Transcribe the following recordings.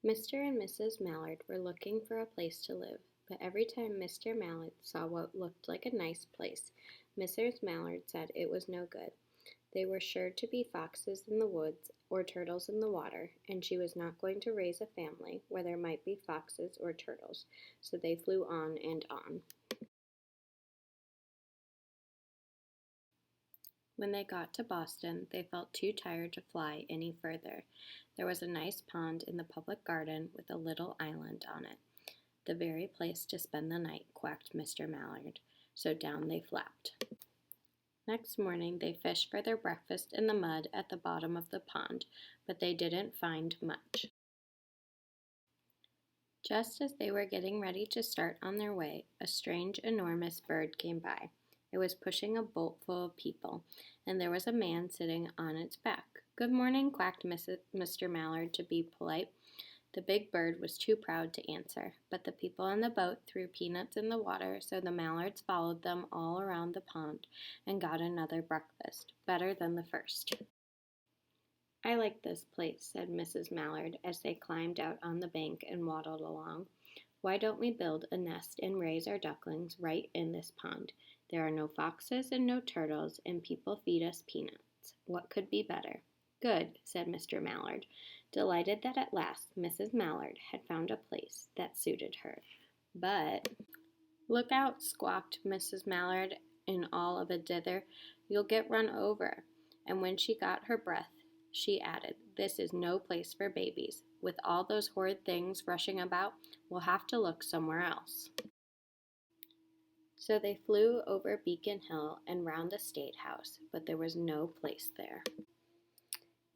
Mr. and Mrs. Mallard were looking for a place to live, but every time Mr. Mallard saw what looked like a nice place, Mrs. Mallard said it was no good. They were sure to be foxes in the woods or turtles in the water, and she was not going to raise a family where there might be foxes or turtles, so they flew on and on. When they got to Boston, they felt too tired to fly any further. There was a nice pond in the public garden with a little island on it. The very place to spend the night, quacked Mr. Mallard. So down they flapped. Next morning they fished for their breakfast in the mud at the bottom of the pond, but they didn't find much. Just as they were getting ready to start on their way, a strange, enormous bird came by. It was pushing a boat full of people, and there was a man sitting on its back. "Good morning," quacked Mr. Mallard to be polite. The big bird was too proud to answer, but the people on the boat threw peanuts in the water, so the Mallards followed them all around the pond and got another breakfast, better than the first. "I like this place," said Mrs. Mallard as they climbed out on the bank and waddled along. "Why don't we build a nest and raise our ducklings right in this pond? There are no foxes and no turtles, and people feed us peanuts. What could be better?" "Good," said Mr. Mallard, delighted that at last Mrs. Mallard had found a place that suited her. But "Look out," squawked Mrs. Mallard in all of a dither. "You'll get run over." And when she got her breath, she added, "This is no place for babies. With all those horrid things rushing about, we'll have to look somewhere else." So they flew over Beacon Hill and round the State House, but there was no place there.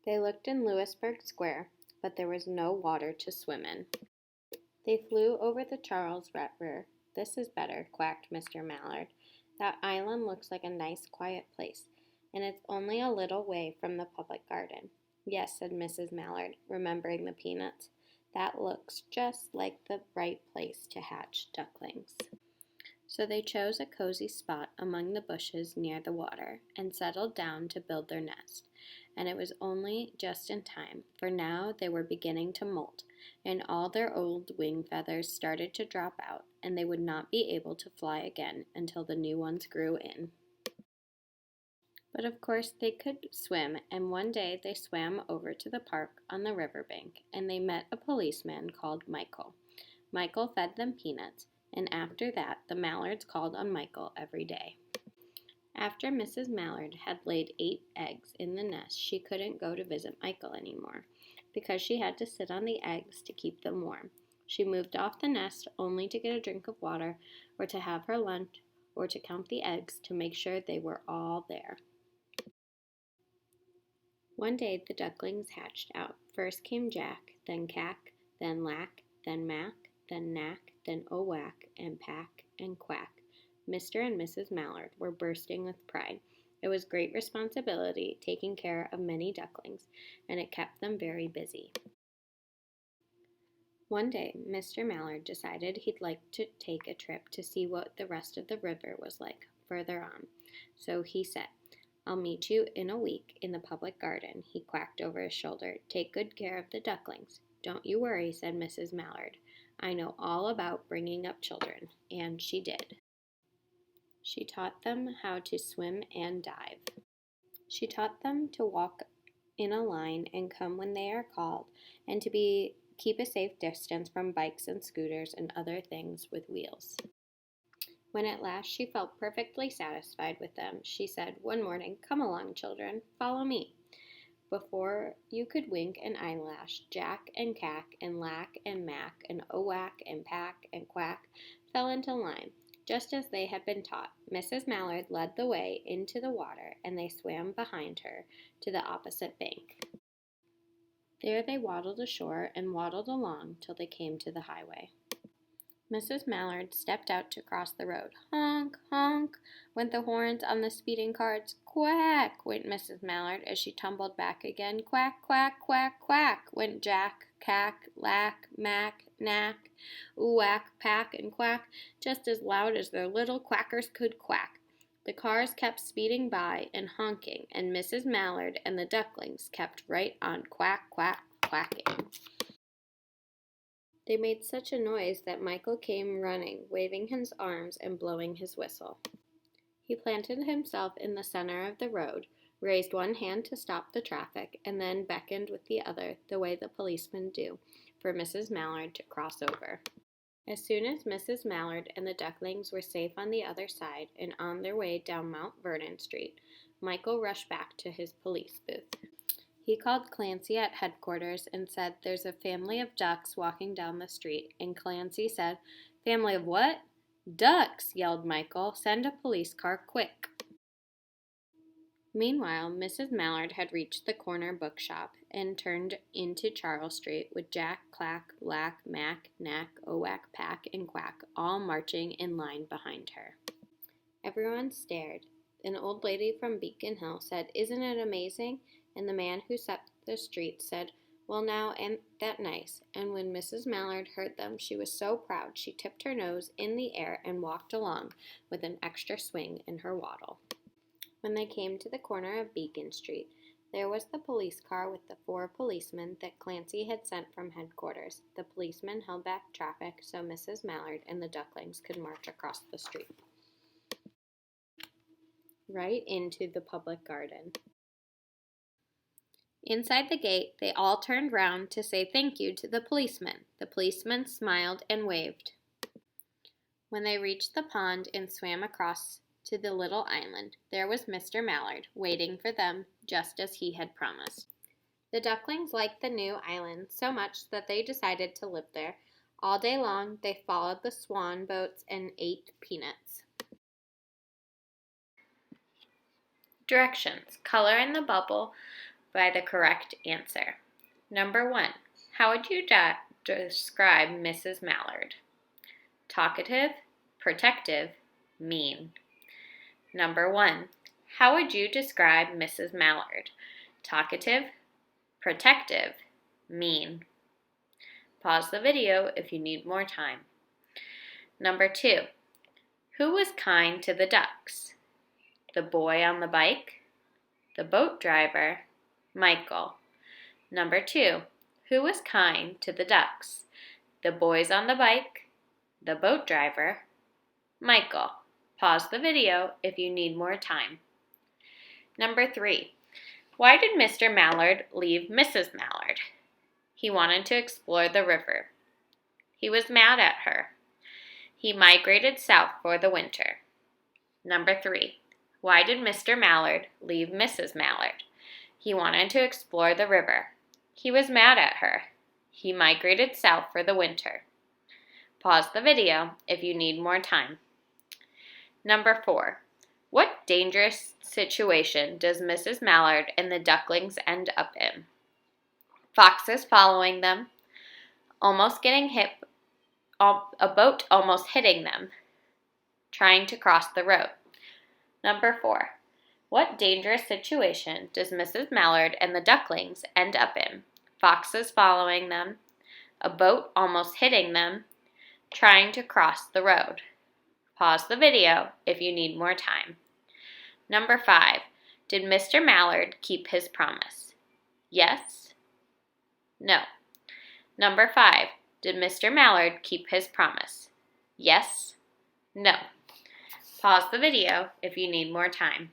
They looked in Louisburg Square, but there was no water to swim in. They flew over the Charles River. "This is better," quacked Mr. Mallard. "That island looks like a nice, quiet place, and it's only a little way from the public garden." "Yes," said Mrs. Mallard, remembering the peanuts. "That looks just like the right place to hatch ducklings." So they chose a cozy spot among the bushes near the water and settled down to build their nest. And it was only just in time, for now they were beginning to molt, and all their old wing feathers started to drop out, and they would not be able to fly again until the new ones grew in. But of course they could swim, and one day they swam over to the park on the river bank, and they met a policeman called Michael. Michael fed them peanuts, and after that the Mallards called on Michael every day. After Mrs. Mallard had laid 8 eggs in the nest, she couldn't go to visit Michael anymore, because she had to sit on the eggs to keep them warm. She moved off the nest only to get a drink of water, or to have her lunch, or to count the eggs to make sure they were all there. One day the ducklings hatched out. First came Jack, then Cack, then Lack, then Mack, then Knack, then Owack, and Pack, and Quack. Mr. and Mrs. Mallard were bursting with pride. It was great responsibility taking care of many ducklings, and it kept them very busy. One day, Mr. Mallard decided he'd like to take a trip to see what the rest of the river was like further on. So he said, "I'll meet you in a week in the public garden," he quacked over his shoulder. "Take good care of the ducklings." "Don't you worry," said Mrs. Mallard. "I know all about bringing up children," and she did. She taught them how to swim and dive. She taught them to walk in a line and come when they are called, and to keep a safe distance from bikes and scooters and other things with wheels. When at last she felt perfectly satisfied with them, she said one morning, "Come along, children, follow me." Before you could wink an eyelash, Jack and Cack and Lack and Mack and Owack and Pack and Quack fell into line, just as they had been taught. Mrs. Mallard led the way into the water, and they swam behind her to the opposite bank. There they waddled ashore and waddled along till they came to the highway. Mrs. Mallard stepped out to cross the road. Honk, honk, went the horns on the speeding carts. Quack, went Mrs. Mallard as she tumbled back again. Quack, quack, quack, quack, went Jack, Cack, Lack, Mack, Knack, Oowack, Pack, and Quack, just as loud as their little quackers could quack. The cars kept speeding by and honking, and Mrs. Mallard and the ducklings kept right on quack, quack, quacking. They made such a noise that Michael came running, waving his arms and blowing his whistle. He planted himself in the center of the road, raised one hand to stop the traffic, and then beckoned with the other, the way the policemen do, for Mrs. Mallard to cross over. As soon as Mrs. Mallard and the Ducklings were safe on the other side and on their way down Mount Vernon Street, Michael rushed back to his police booth. He called Clancy at headquarters and said, "There's a family of ducks walking down the street." And Clancy said, "Family of what?" "Ducks," yelled Michael. "Send a police car, quick." Meanwhile, Mrs. Mallard had reached the corner bookshop and turned into Charles Street with Jack, Clack, Lack, Mack, Knack, Owack, Pack, and Quack all marching in line behind her. Everyone stared. An old lady from Beacon Hill said, "Isn't it amazing?" And the man who swept the street said, "Well now, ain't that nice?" And when Mrs. Mallard heard them, she was so proud she tipped her nose in the air and walked along with an extra swing in her waddle. When they came to the corner of Beacon Street, there was the police car with the 4 policemen that Clancy had sent from headquarters. The policemen held back traffic so Mrs. Mallard and the Ducklings could march across the street, right into the public garden. Inside the gate, they all turned round to say thank you to the policemen. The policemen smiled and waved. When they reached the pond and swam across to the little island, there was Mr. Mallard, waiting for them just as he had promised. The Ducklings liked the new island so much that they decided to live there. All day long, they followed the swan boats and ate peanuts. Directions. Color in the bubble by the correct answer. Number 1. How would you describe Mrs. Mallard? Talkative, protective, mean. Number 1. How would you describe Mrs. Mallard? Talkative, protective, mean. Pause the video if you need more time. Number 2. Who was kind to the ducks? The boy on the bike? The boat driver? Michael. Number 2. Who was kind to the ducks? The boys on the bike? The boat driver? Michael. Pause the video if you need more time. Number 3. Why did Mr. Mallard leave Mrs. Mallard? He wanted to explore the river. He was mad at her. He migrated south for the winter. Number 3. Why did Mr. Mallard leave Mrs. Mallard? He wanted to explore the river. He was mad at her. He migrated south for the winter. Pause the video if you need more time. Number 4. What dangerous situation does Mrs. Mallard and the Ducklings end up in? Foxes following them, almost getting hit, a boat almost hitting them, trying to cross the road. Number 4. What dangerous situation does Mrs. Mallard and the Ducklings end up in? Foxes following them, a boat almost hitting them, trying to cross the road. Pause the video if you need more time. Number 5. Did Mr. Mallard keep his promise? Yes? No. Number 5. Did Mr. Mallard keep his promise? Yes? No. Pause the video if you need more time.